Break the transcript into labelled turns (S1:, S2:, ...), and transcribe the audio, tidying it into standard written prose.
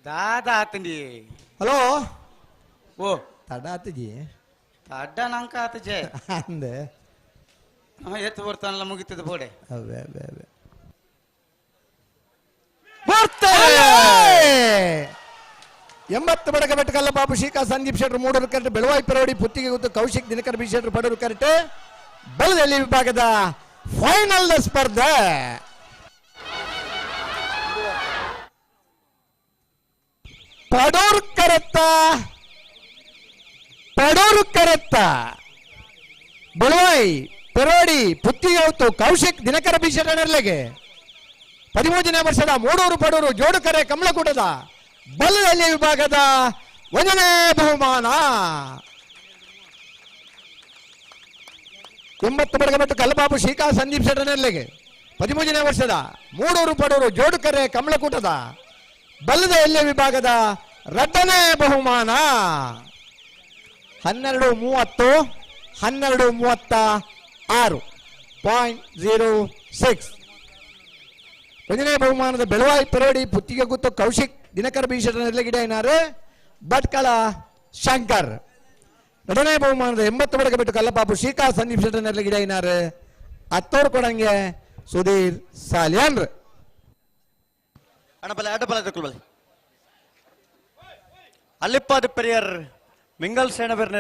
S1: दादा आतंदी
S2: ಹಲೋ
S1: ಓ
S2: ತಡ ಆತಜಿ
S1: ಅಡ್ಡ ನಂಕ ಆತಜೆ
S2: ಅಂದೆ
S1: ಎತ್ತು ಬರ್ತಾನಲ್ಲ ಮುಗಿತದ ಬೋಡೆ
S2: ಅವೇ ಅವೇ ಅವೇ
S1: ಬರ್ತಾರೆ
S2: 80 ಬಡಗ ಬೆಟ್ಟಕಲ್ಲ ಬಾಬು ಶೀಕಾ ಸಂದೀಪ್ ಶೆಟ್ರು ಮೂಡೂರು ಕರೆಕ್ಟ್ ಬೆಳವಾಯಿ ಪೆರೋಡಿ ಪುತ್ತಿಗೆ ಗೊತ್ತು ಕೌಶಿಕ್ ದಿನಕರ್ ಬಿ ಶೆಟ್ರು ಪಡೂರು ಕರೆಕ್ಟ್ ಬೆಳದಲ್ಲಿ ವಿಭಾಗದ ಫೈನಲ್ ಸ್ಪರ್ಧೆ ಪಡೂರು ಕರೆತ್ತ ಬೆಳವಾಯಿ ಪೆರೋಡಿ ಪುತ್ತಿಗೆ ಹೊತ್ತು ಕೌಶಿಕ್ ದಿನಕರ ಬಿ ಶೆಟ್ಟರ್ಲೆಗೆ 13ನೇ ವರ್ಷದ ಮೂಡೂರು ಪಡೂರು ಜೋಡುಕರೆ ಕಮಲಕೂಟದ ಬಲದಲ್ಲಿ ವಿಭಾಗದ 1ನೇ ಬಹುಮಾನ 80 ಬಡಗಬೆಟ್ಟು ಕಲ್ಲಬಾಬು ಶೀಕಾ ಸಂದೀಪ್ ಶೆಟ್ಟರ್ಲೆಗೆ 13ನೇ ವರ್ಷದ ಮೂಡೂರು ಪಡೂರು ಜೋಡುಕರೆ ಕಮಲಕೂಟದ ಬಲದಲ್ಲಿ ವಿಭಾಗದ 2ನೇ ಬಹುಮಾನ 12:36.06 1ನೇ ಬಹುಮಾನದ ಬೆಳವಾಯಿ ಪೆರೋಡಿ ಪುತ್ತಿಗೆ ಗುತ್ತು ಕೌಶಿಕ್ ದಿನಕರ್ ಬಿ ಶೆಟ್ಟರ್ಲೆಗೆ ಗಿಡನಾರು ಭಟ್ಕಳ ಶಂಕರ್ 2ನೇ ಬಹುಮಾನದ 80 ಬಡಗಬೆಟ್ಟು ಕಲ್ಲಬಾಬು ಶೀಕಾ ಸಂದೀಪ್ ಶೆಟ್ಟರ್ಲೆಗೆ ಗಿಡನಾರು ಹತ್ತೋರು ಕೊಡಂಗೆ ಸುಧೀರ್ ಸಾಲಿಯಾನ್ರು
S1: ಅಲ್ಲಿಪ್ಪಾದ ಪೆರಿಯರ್ ಮಿಂಗಲ್ ಸೇಣಬೆರ್ನೆ